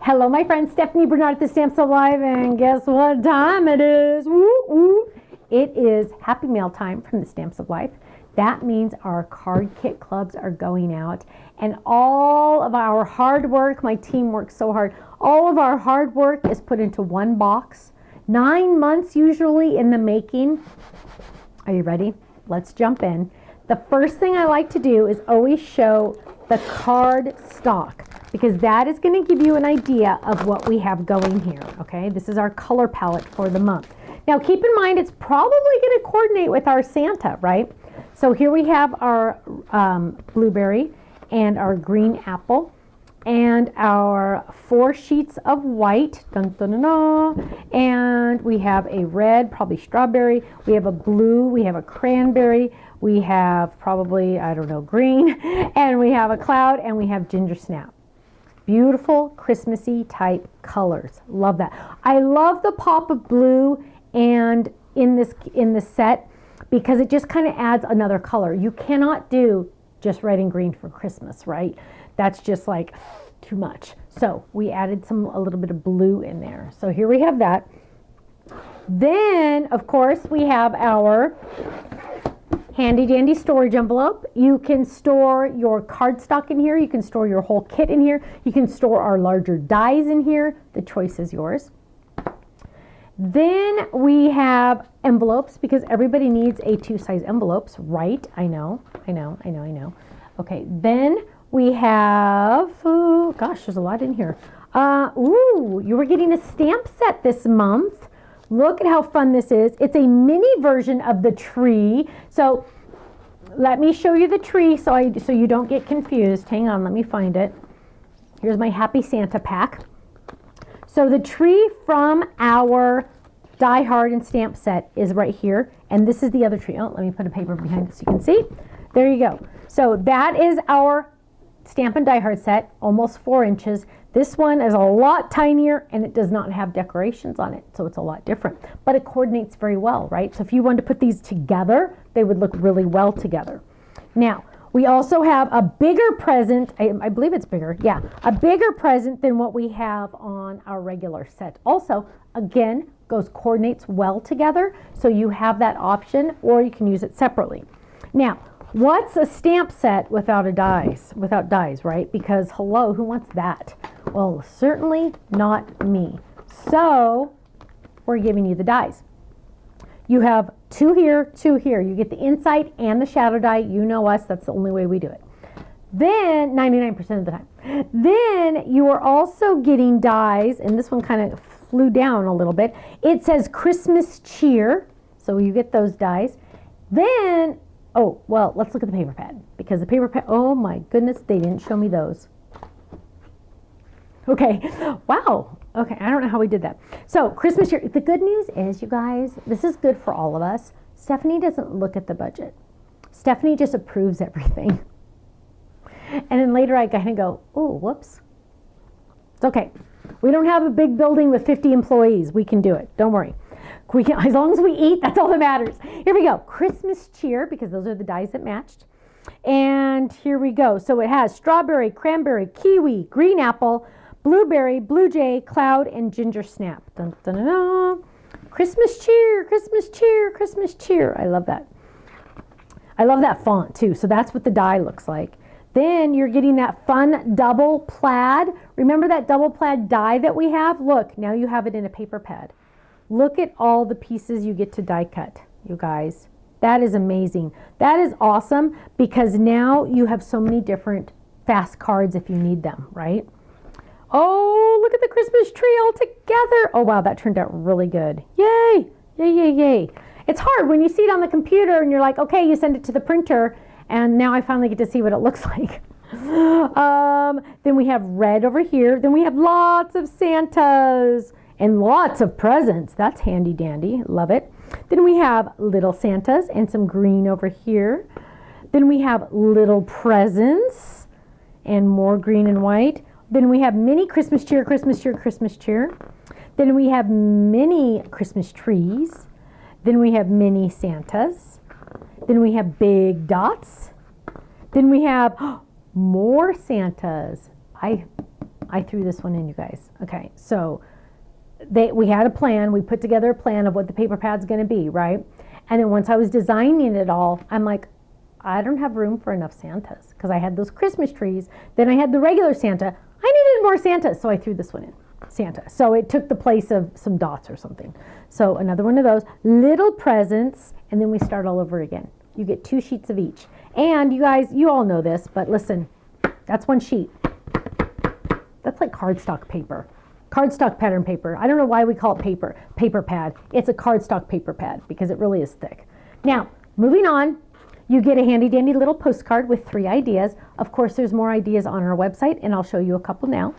Hello, my friend Stephanie Bernard at the Stamps Alive, and guess what time it is? Woo, woo. It is Happy Mail time from the Stamps of Life. That means our card kit clubs are going out, and all of our hard work, my team works so hard, all of our hard work is put into one box. 9 months usually in the making. Are you ready? Let's jump in. The first thing I like to do is always show the card stock, because that is going to give you an idea of what we have going here. Okay, this is our color palette for the month. Now keep in mind it's probably going to coordinate with our Santa, right? So here we have our blueberry and our green apple and our 4 sheets of white, dun, dun, dun, dun, and we have a red, probably strawberry, we have a blue, we have a cranberry, we have probably, I don't know, green, and we have a cloud, and we have ginger snap. Beautiful Christmassy type colors. Love that. I love the pop of blue and in this set, because it just kind of adds another color. You cannot do just red and green for Christmas, right? That's just like too much. So we added a little bit of blue in there. So here we have that. Then, of course, we have our handy dandy storage envelope. You can store your cardstock in here. You can store your whole kit in here. You can store our larger dies in here. The choice is yours. Then we have envelopes, because everybody needs A2 size envelopes, right? I know. Okay, then we have, oh gosh, there's a lot in here. You were getting a stamp set this month. Look at how fun this is. It's a mini version of the tree. So let me show you the tree so you don't get confused. Hang on, let me find it. Here's my Happy Santa pack. So the tree from our Die Hard and stamp set is right here. And this is the other tree. Oh, let me put a paper behind it so you can see. There you go. So that is our Stamp and Die Hard set, almost 4 inches. This one is a lot tinier and it does not have decorations on it, so it's a lot different. But it coordinates very well, right? So if you wanted to put these together, they would look really well together. Now, we also have a bigger present. I believe it's bigger. Yeah, a bigger present than what we have on our regular set. Also, again, coordinates well together, so you have that option, or you can use it separately. Now, what's a stamp set without dies, right? Because hello, who wants that? Well, certainly not me. So we're giving you the dies. You have 2 here, 2 here. You get the inside and the shadow die. You know us, that's the only way we do it. Then 99% of the time. Then you are also getting dies, and this one kind of flew down a little bit. It says Christmas cheer, so you get those dies. Then, oh, well, let's look at the paper pad, because the paper pad, oh my goodness, they didn't show me those. Okay, wow. Okay, I don't know how we did that. So, Christmas cheer. The good news is, you guys, this is good for all of us. Stephanie doesn't look at the budget. Stephanie just approves everything. And then later I kind of go, oh, whoops. It's okay. We don't have a big building with 50 employees. We can do it. Don't worry. We can, as long as we eat, that's all that matters. Here we go. Christmas cheer, because those are the dies that matched. And here we go. So it has strawberry, cranberry, kiwi, green apple, blueberry, blue jay, cloud, and ginger snap. Dun, dun, dun, dun. Christmas cheer, Christmas cheer, Christmas cheer. I love that. I love that font too. So that's what the die looks like. Then you're getting that fun double plaid. Remember that double plaid die that we have? Look, now you have it in a paper pad. Look at all the pieces you get to die cut, you guys. That is amazing. That is awesome, because now you have so many different fast cards if you need them, right? Oh, look at the Christmas tree all together. Oh, wow, that turned out really good. Yay, yay, yay, yay. It's hard when you see it on the computer and you're like, okay, you send it to the printer, and now I finally get to see what it looks like. Then we have red over here. Then we have lots of Santas and lots of presents. That's handy dandy. Love it. Then we have little Santas and some green over here. Then we have little presents and more green and white. Then we have mini Christmas cheer, Christmas cheer, Christmas cheer. Then we have mini Christmas trees. Then we have mini Santas. Then we have big dots. Then we have more Santas. I threw this one in, you guys. Okay, so we had a plan. We put together a plan of what the paper pad's going to be, right? And then once I was designing it all, I'm like, I don't have room for enough Santas because I had those Christmas trees. Then I had the regular Santa. I needed more Santas, so I threw this one in, Santa. So it took the place of some dots or something. So another one of those little presents, and then we start all over again. You get 2 sheets of each. And you guys, you all know this, but listen, that's 1 sheet. That's like cardstock paper. Cardstock pattern paper. I don't know why we call it paper pad. It's a cardstock paper pad because it really is thick. Now, moving on, you get a handy dandy little postcard with 3 ideas. Of course, there's more ideas on our website, and I'll show you a couple now.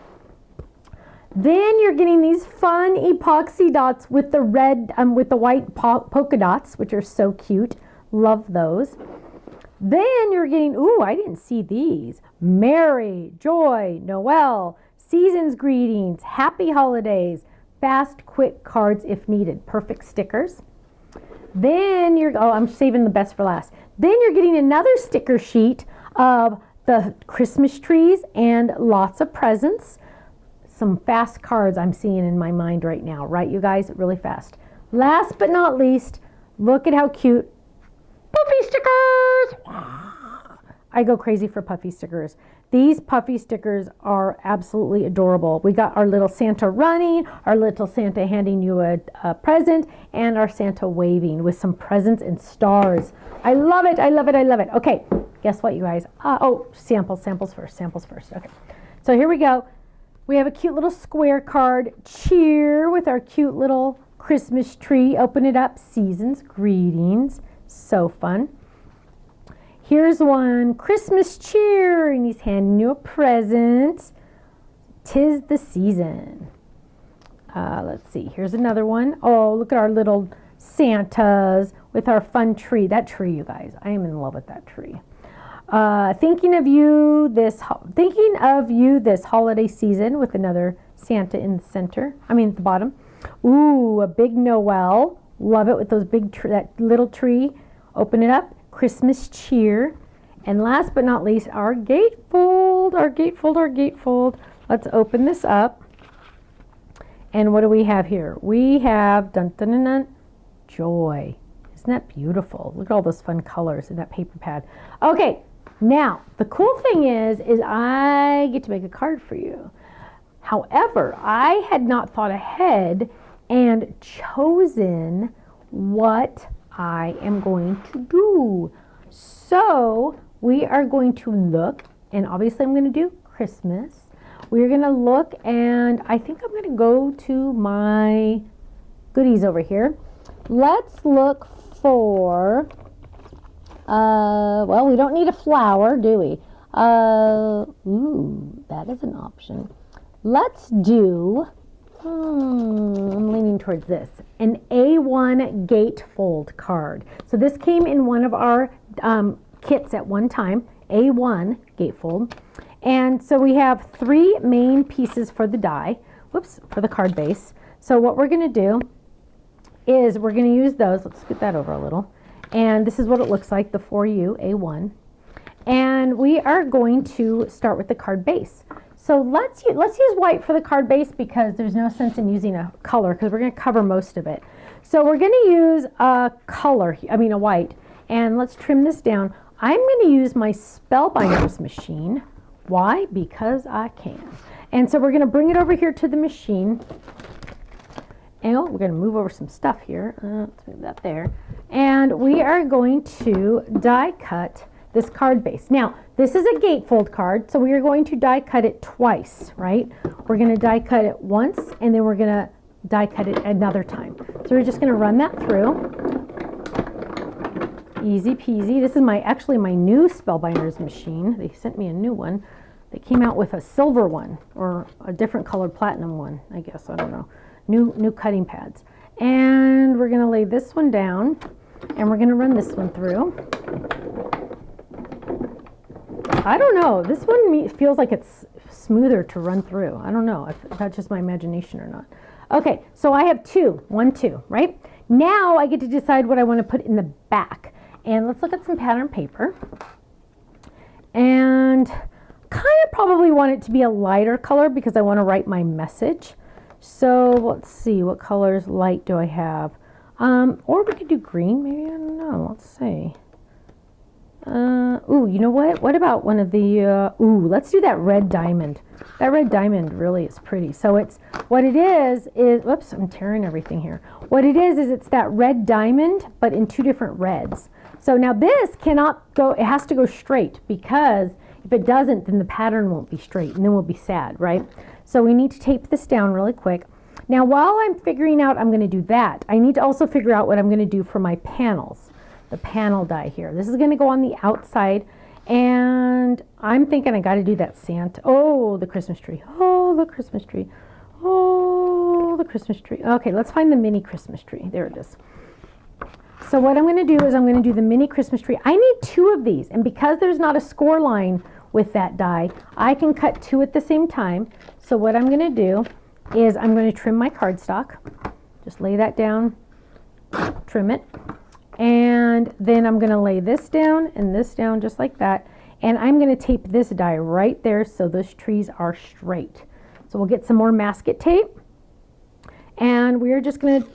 Then you're getting these fun epoxy dots with the red, with the white polka dots, which are so cute. Love those. Then you're getting, ooh, I didn't see these. Merry, Joy, Noel, Season's Greetings, Happy Holidays, fast, quick cards if needed. Perfect stickers. Then I'm saving the best for last. Then you're getting another sticker sheet of the Christmas trees and lots of presents. Some fast cards I'm seeing in my mind right now, right, you guys? Really fast. Last but not least, look at how cute. Puffy stickers! I go crazy for puffy stickers. These puffy stickers are absolutely adorable. We got our little Santa running, our little Santa handing you a present, and our Santa waving with some presents and stars. I love it, I love it, I love it. Okay, guess what, you guys? Samples first. Okay, so here we go. We have a cute little square card, cheer, with our cute little Christmas tree. Open it up, Season's Greetings. So fun. Here's one, Christmas cheer, and he's handing you a present. 'Tis the season. Let's see, here's another one. Oh, look at our little Santas with our fun tree. That tree, you guys, I am in love with that tree. Thinking of you this holiday season, with another Santa in the center. At the bottom. Ooh, a big Noel. Love it with those that little tree. Open it up. Christmas cheer. And last but not least, our gatefold. Let's open this up. And what do we have here? We have dun, dun, dun, dun, joy. Isn't that beautiful? Look at all those fun colors in that paper pad. Okay, now the cool thing is I get to make a card for you. However, I had not thought ahead and chosen what I am going to do. So we are going to look, and obviously I'm going to do Christmas. We're going to look, and I think I'm going to go to my goodies over here. Let's look for, well, we don't need a flower, do we? Ooh, that is an option. Let's do, I'm leaning towards this, an A1 gatefold card. So this came in one of our kits at one time, A1 gatefold. And so we have 3 main pieces for the die, for the card base. So what we're going to do is we're going to use those. Let's scoot that over a little. And this is what it looks like, the 4U A1. And we are going to start with the card base. So let's use white for the card base because there's no sense in using a color because we're going to cover most of it. So we're going to use a a white. And let's trim this down. I'm going to use my Spellbinders machine. Why? Because I can. And so we're going to bring it over here to the machine. And we're going to move over some stuff here. Let's move that there. And we are going to die cut this card base. Now, this is a gatefold card, so we are going to die cut it twice, right? We're going to die cut it once, and then we're going to die cut it another time. So we're just going to run that through. Easy peasy. This is actually my new Spellbinders machine. They sent me a new one. They came out with a silver one, or a different colored platinum one, I guess. I don't know. New cutting pads. And we're going to lay this one down, and we're going to run this one through. I don't know. This one feels like it's smoother to run through. I don't know if that's just my imagination or not. Okay, so I have 2. 1, 2, right? Now I get to decide what I want to put in the back. And let's look at some pattern paper. And kind of probably want it to be a lighter color because I want to write my message. So let's see, what colors light do I have? Or we could do green, maybe, I don't know, let's see. Ooh, you know what? What about one of the, let's do that red diamond. That red diamond really is pretty. So it's, what it is, whoops, I'm tearing everything here. What it is it's that red diamond, but in two different reds. So now this cannot go, it has to go straight, because if it doesn't, then the pattern won't be straight, and then we'll be sad, right? So we need to tape this down really quick. Now, while I'm figuring out I'm going to do that, I need to also figure out what I'm going to do for my panels. The panel die here. This is going to go on the outside, and I'm thinking I got to do that Santa. Oh, the Christmas tree. Oh, the Christmas tree. Oh, the Christmas tree. Okay, let's find the mini Christmas tree. There it is. So what I'm going to do is I'm going to do the mini Christmas tree. I need two of these, and because there's not a score line with that die, I can cut two at the same time. So what I'm going to do is I'm going to trim my cardstock. Just lay that down, trim it. And then I'm going to lay this down and this down just like that. And I'm going to tape this die right there so those trees are straight. So we'll get some more masket tape. And we're just going to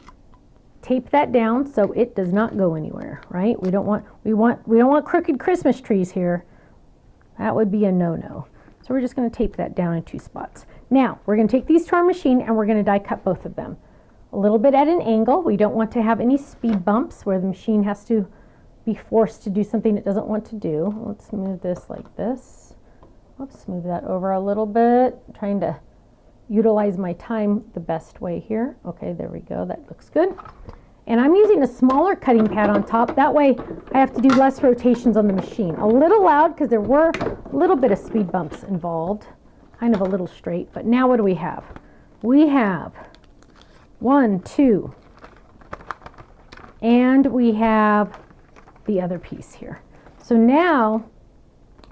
tape that down so it does not go anywhere, right? We don't want crooked Christmas trees here. That would be a no-no. So we're just going to tape that down in two spots. Now, we're going to take these to our machine and we're going to die cut both of them. A little bit at an angle. We don't want to have any speed bumps where the machine has to be forced to do something it doesn't want to do. Let's move this like this. Whoops, move that over a little bit. I'm trying to utilize my time the best way here. Okay, there we go. That looks good. And I'm using a smaller cutting pad on top. That way I have to do less rotations on the machine. A little loud because there were a little bit of speed bumps involved. Kind of a little straight. But now what do we have? We have 1, 2, and we have the other piece here. So now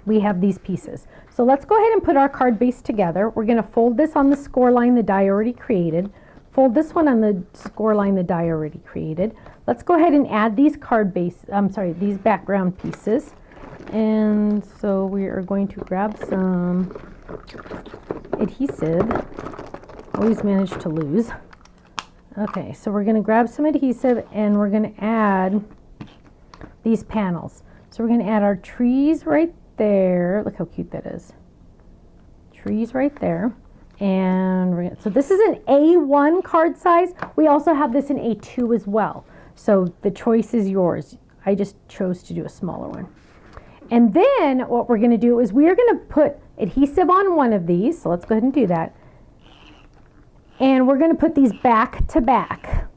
we have these pieces. So let's go ahead and put our card base together. We're going to fold this on the score line the die already created. Fold this one on the score line the die already created. Let's go ahead and add these these background pieces. And so we are going to grab some adhesive. Always manage to lose. Okay, so we're going to grab some adhesive and we're going to add these panels. So we're going to add our trees right there. Look how cute that is. Trees right there. And so this is an A1 card size. We also have this in A2 as well. So the choice is yours. I just chose to do a smaller one. And then what we're going to do is we are going to put adhesive on one of these. So let's go ahead and do that. And we're going to put these back to back,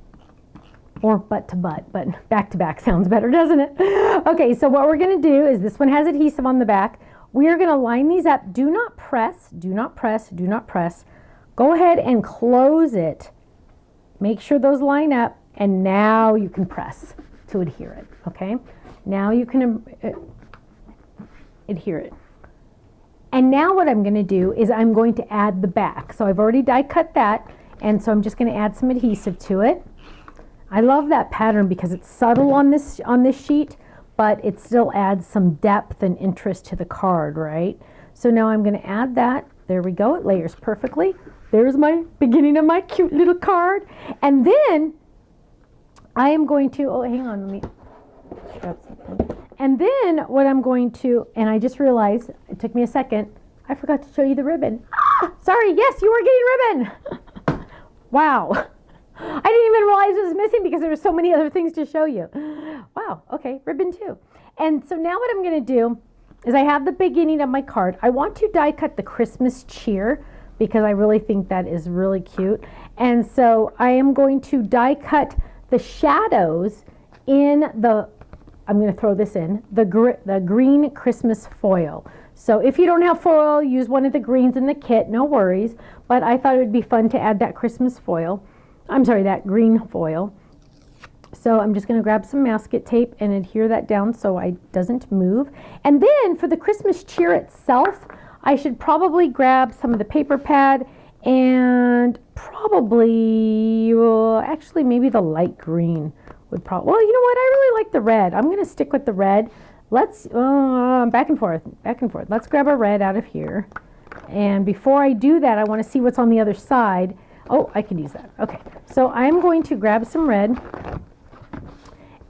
or butt to butt, but back to back sounds better, doesn't it? Okay, so what we're going to do is this one has adhesive on the back. We are going to line these up. Do not press, do not press, do not press. Go ahead and close it. Make sure those line up, and now you can press to adhere it, okay? Now you can adhere it. And now what I'm going to do is I'm going to add the back. So I've already die cut that, and so I'm just going to add some adhesive to it. I love that pattern because it's subtle on this sheet, but it still adds some depth and interest to the card, right? So now I'm going to add that. There we go. It layers perfectly. There's my beginning of my cute little card. And then I am going to, oh, hang on, let me grab something. And then what I'm going to, and I just realized, it took me a second, I forgot to show you the ribbon. Ah, sorry, yes, you are getting ribbon. Wow. I didn't even realize it was missing because there were so many other things to show you. Wow, okay, ribbon too. And so now what I'm going to do is I have the beginning of my card. I want to die cut the Christmas cheer because I really think that is really cute. And so I am going to die cut the shadows in the, I'm going to throw this in, the green Christmas foil. So if you don't have foil, use one of the greens in the kit, no worries. But I thought it would be fun to add that Christmas foil. I'm sorry, that green foil. So I'm just going to grab some masket tape and adhere that down so it doesn't move. And then for the Christmas cheer itself, I should probably grab some of the paper pad and probably, well, actually maybe the light green would probably, well, you know what? I really like the red. I'm going to stick with the red. let's, back and forth, back and forth. Let's grab our red out of here. And before I do that, I want to see what's on the other side. Oh, I can use that. Okay, so I'm going to grab some red.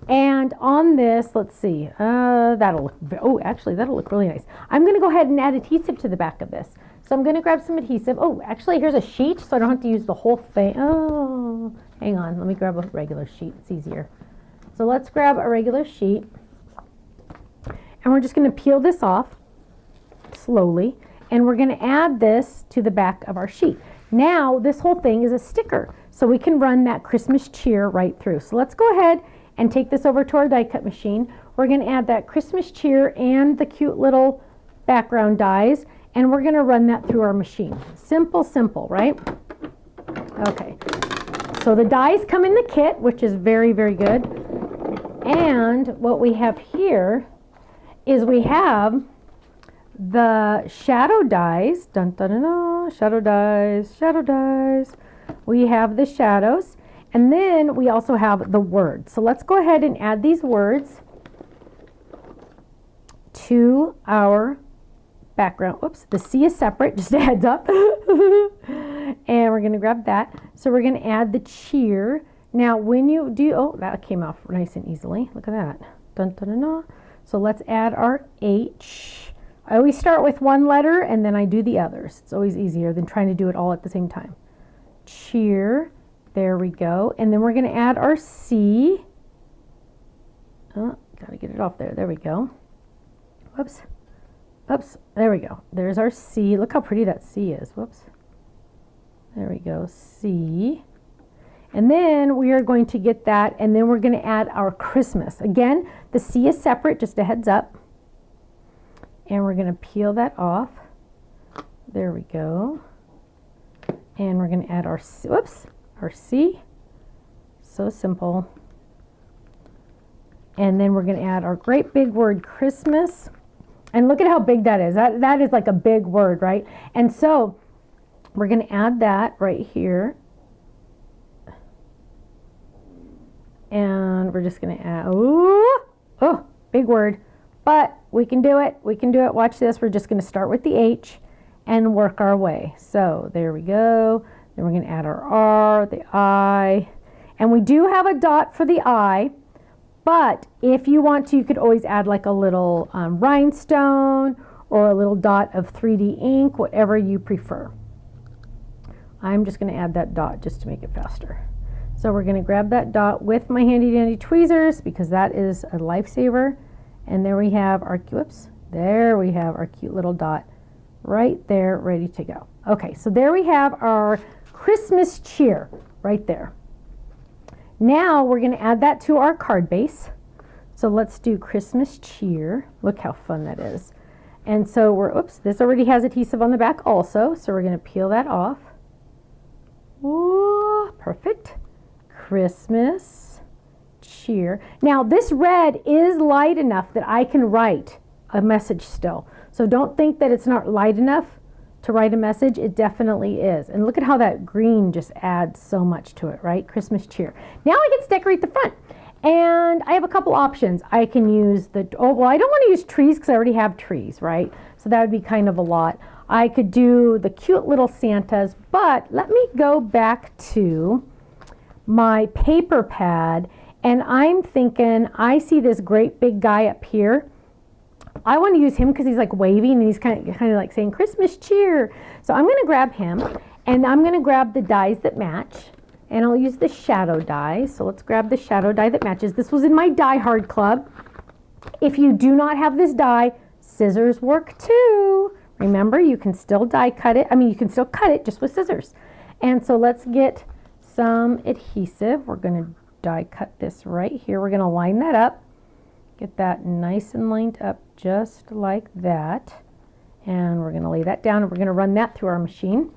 And on this, let's see, that'll look, oh, actually, that'll look really nice. I'm going to go ahead and add adhesive to the back of this. So I'm going to grab some adhesive. Oh, actually, here's a sheet, so I don't have to use the whole thing. Oh, hang on. Let me grab a regular sheet. It's easier. So let's grab a regular sheet. And we're just going to peel this off slowly. And we're going to add this to the back of our sheet. Now, this whole thing is a sticker. So we can run that Christmas cheer right through. So let's go ahead and take this over to our die cut machine. We're going to add that Christmas cheer and the cute little background dies, and we're going to run that through our machine. Simple, simple, right? Okay, so the dies come in the kit, which is very, very good. And what we have here is we have the shadow dies. Dun, dun, dun, dun, shadow dies, shadow dies. We have the shadows. And then we also have the words. So let's go ahead and add these words to our background. Oops, the C is separate, just a heads up. And we're going to grab that. So we're going to add the cheer. Now when you do, oh, that came off nice and easily. Look at that. Dun, dun, dun, dun. So let's add our H. I always start with one letter and then I do the others. It's always easier than trying to do it all at the same time. Cheer. There we go. And then we're going to add our C. Oh, gotta get it off there. There we go. Whoops. Oops. There we go. There's our C. Look how pretty that C is. Whoops. There we go. C. And then we are going to get that, and then we're going to add our Christmas. Again, the C is separate, just a heads up. And we're going to peel that off. There we go. And we're going to add our, whoops, our C. So simple. And then we're going to add our great big word Christmas. And look at how big that is. That is like a big word, right? And so we're going to add that right here. And we're just going to add, oh, big word. But we can do it. We can do it. Watch this. We're just going to start with the H and work our way. So there we go. Then we're going to add our R, the I. And we do have a dot for the I. But if you want to, you could always add like a little rhinestone or a little dot of 3D ink, whatever you prefer. I'm just going to add that dot just to make it faster. So we're going to grab that dot with my handy dandy tweezers because that is a lifesaver. And there we have our, whoops, there we have our cute little dot right there ready to go. Okay, so there we have our Christmas cheer right there. Now we're going to add that to our card base. So let's do Christmas cheer. Look how fun that is. And so we're, oops, this already has adhesive on the back also. So we're going to peel that off. Ooh, perfect. Christmas cheer. Now this red is light enough that I can write a message still. So don't think that it's not light enough to write a message. It definitely is. And look at how that green just adds so much to it, right? Christmas cheer. Now I get to decorate the front. And I have a couple options. I can use the, oh, well, I don't want to use trees because I already have trees, right? So that would be kind of a lot. I could do the cute little Santas, but let me go back to my paper pad. And I'm thinking, I see this great big guy up here. I want to use him because he's like waving and he's kind of like saying Christmas cheer. So I'm going to grab him and I'm going to grab the dies that match and I'll use the shadow die. So let's grab the shadow die that matches. This was in my Die Hard club. If you do not have this die, scissors work too. Remember, you can still die cut it. I mean, you can still cut it just with scissors. And so let's get some adhesive. We're going to die cut this right here. We're going to line that up. Get that nice and lined up just like that. And we're going to lay that down and we're going to run that through our machine.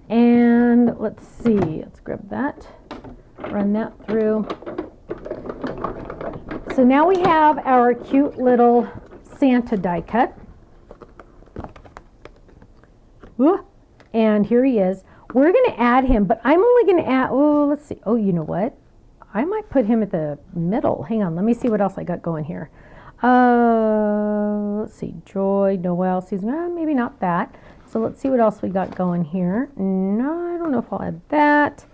And let's see, let's grab that, run that through. So now we have our cute little Santa die cut. Ooh, and here he is. We're going to add him, but I'm only going to add, oh, let's see. Oh, you know what? I might put him at the middle. Hang on, let me see what else I got going here. Let's see, Joy, Noel, season, maybe not that. So let's see what else we got going here. No, I don't know if I'll add that.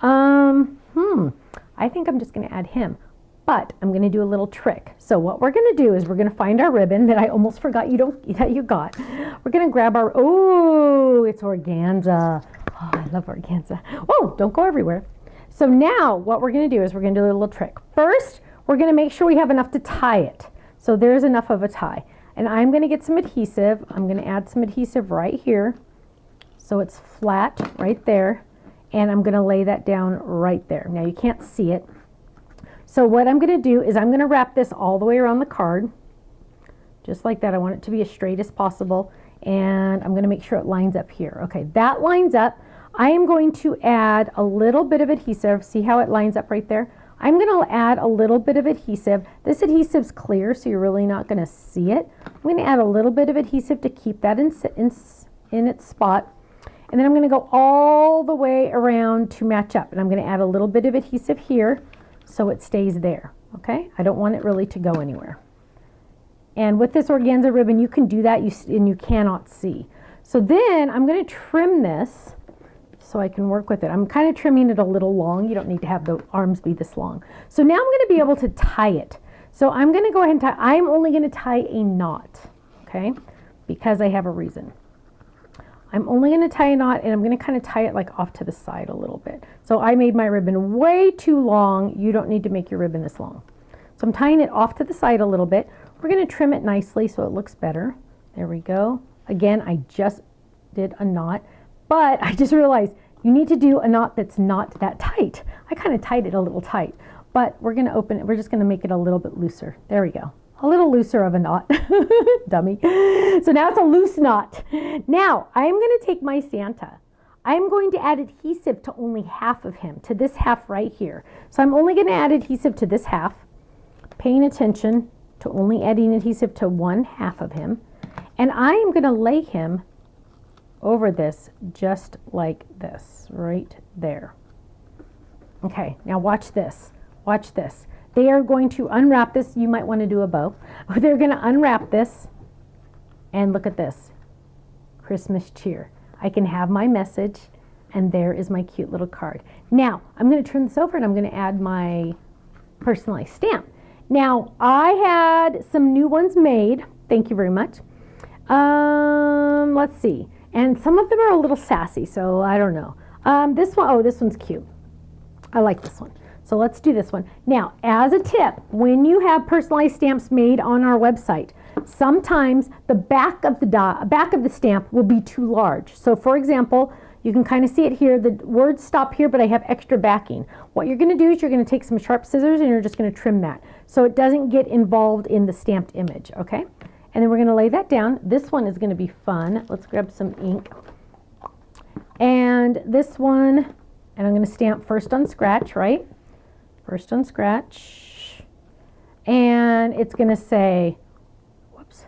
I think I'm just going to add him. But I'm going to do a little trick. So what we're going to do is we're going to find our ribbon that I almost forgot that you got. We're going to grab our, oh, it's organza. Oh, I love organza. Oh, don't go everywhere. So now what we're going to do is we're going to do a little trick. First, we're going to make sure we have enough to tie it. So there's enough of a tie. And I'm going to get some adhesive. I'm going to add some adhesive right here. So it's flat right there. And I'm going to lay that down right there. Now you can't see it. So what I'm going to do is I'm going to wrap this all the way around the card. Just like that. I want it to be as straight as possible. And I'm going to make sure it lines up here. Okay, that lines up. I am going to add a little bit of adhesive. See how it lines up right there? I'm going to add a little bit of adhesive. This adhesive's clear, so you're really not going to see it. I'm going to add a little bit of adhesive to keep that in its spot. And then I'm going to go all the way around to match up. And I'm going to add a little bit of adhesive here so it stays there. Okay? I don't want it really to go anywhere. And with this organza ribbon, you can do that and you cannot see. So then I'm going to trim this so I can work with it. I'm kind of trimming it a little long. You don't need to have the arms be this long. So now I'm going to be able to tie it. So I'm going to go ahead and tie. I'm only going to tie a knot, okay, because I have a reason. I'm only going to tie a knot, and I'm going to kind of tie it like off to the side a little bit. So I made my ribbon way too long. You don't need to make your ribbon this long. So I'm tying it off to the side a little bit. We're going to trim it nicely so it looks better. There we go. Again, I just did a knot, but I just realized you need to do a knot that's not that tight. I kind of tied it a little tight, but we're going to open it. We're just going to make it a little bit looser. There we go. A little looser of a knot. Dummy. So now it's a loose knot. Now I'm going to take my Santa. I'm going to add adhesive to only half of him, to this half right here. So I'm only going to add adhesive to this half, paying attention to only adding adhesive to one half of him. And I am going to lay him over this just like this, right there. Okay, now watch this. Watch this. They are going to unwrap this. You might want to do a bow. They're going to unwrap this, and look at this. Christmas cheer. I can have my message, and there is my cute little card. Now, I'm going to turn this over, and I'm going to add my personalized stamp. Now, I had some new ones made. Thank you very much. Let's see. And some of them are a little sassy, so I don't know. This one, oh, this one's cute. I like this one. So let's do this one. Now, as a tip, when you have personalized stamps made on our website, sometimes the back of the stamp will be too large. So for example, you can kind of see it here. The words stop here, but I have extra backing. What you're going to do is you're going to take some sharp scissors and you're just going to trim that so it doesn't get involved in the stamped image, okay? And then we're going to lay that down. This one is going to be fun. Let's grab some ink. And this one, and I'm going to stamp first on scratch, right? First on scratch. And it's going to say, whoops,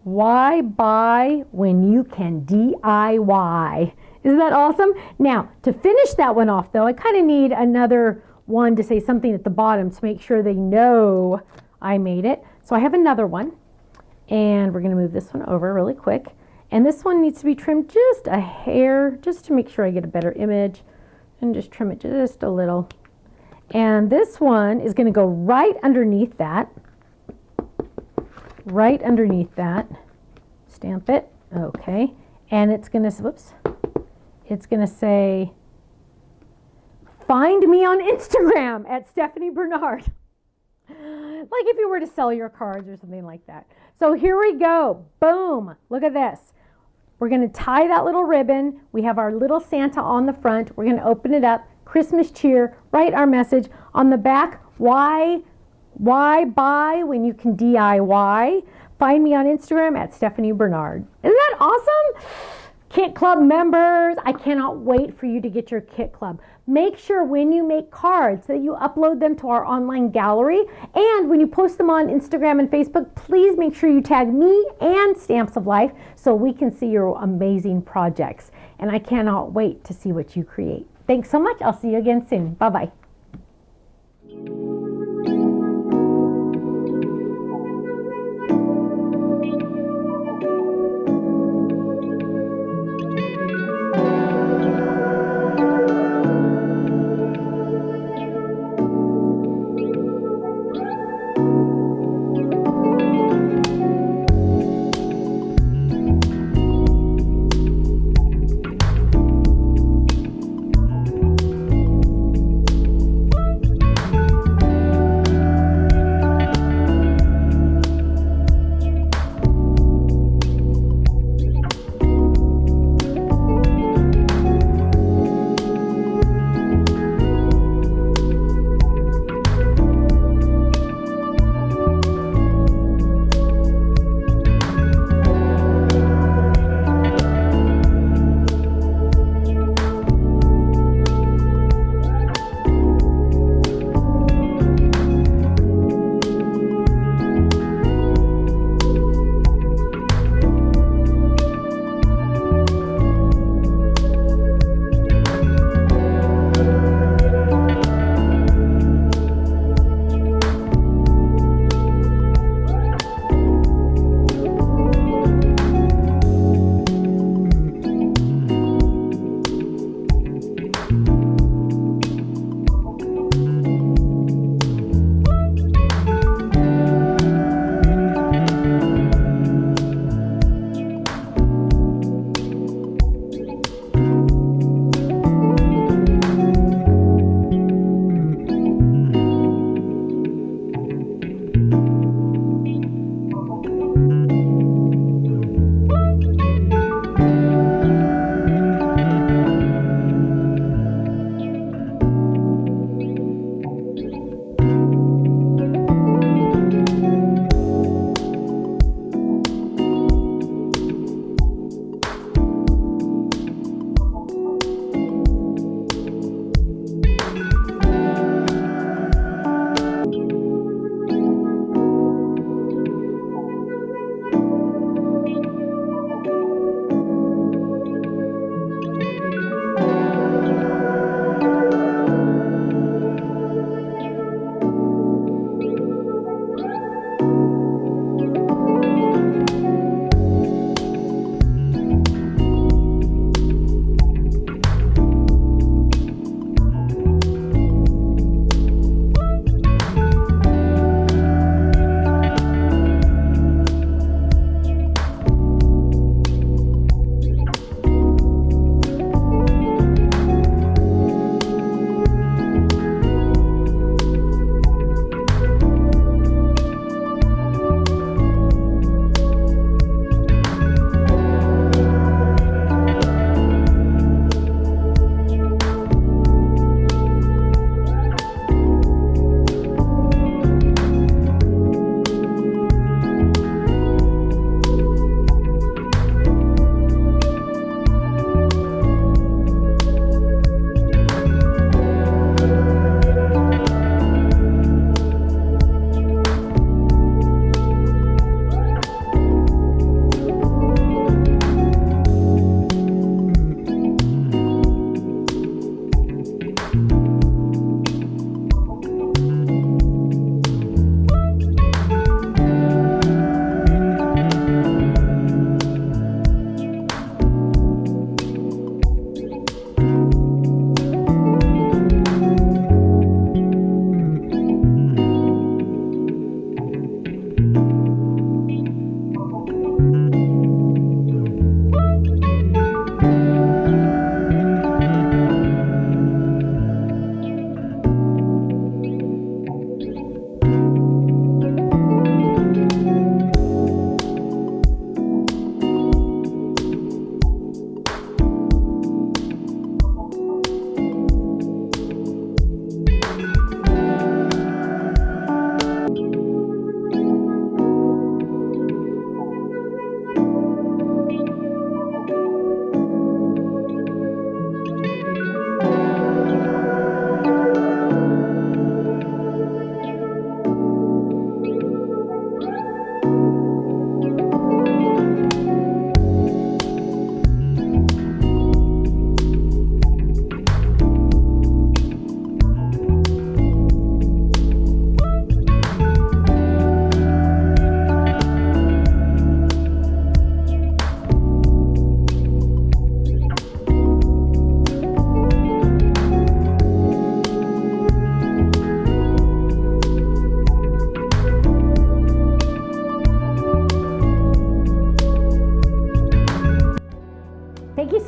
why buy when you can DIY? Isn't that awesome? Now, to finish that one off, though, I kind of need another one to say something at the bottom to make sure they know I made it. So I have another one, and we're going to move this one over really quick. And this one needs to be trimmed just a hair, just to make sure I get a better image, and just trim it just a little. And this one is going to go right underneath that. Right underneath that. Stamp it. Okay. And it's going to, whoops, it's going to say, find me on Instagram at Stephanie Bernard. Like if you were to sell your cards or something like that. So here we go. Boom. Look at this. We're going to tie that little ribbon. We have our little Santa on the front. We're going to open it up. Christmas cheer. Write our message. On the back, why buy when you can DIY? Find me on Instagram at Stephanie Bernard. Isn't that awesome? Kit Club members, I cannot wait for you to get your Kit Club. Make sure when you make cards that you upload them to our online gallery, and when you post them on Instagram and Facebook, please make sure you tag me and Stamps of Life so we can see your amazing projects. And I cannot wait to see what you create. Thanks so much. I'll see you again soon. Bye-bye.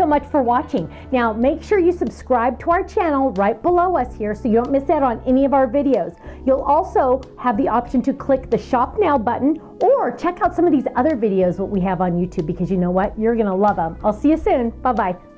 so much for watching. Now, make sure you subscribe to our channel right below us here so you don't miss out on any of our videos. You'll also have the option to click the Shop Now button or check out some of these other videos that we have on YouTube, because you know what? You're going to love them. I'll see you soon. Bye-bye.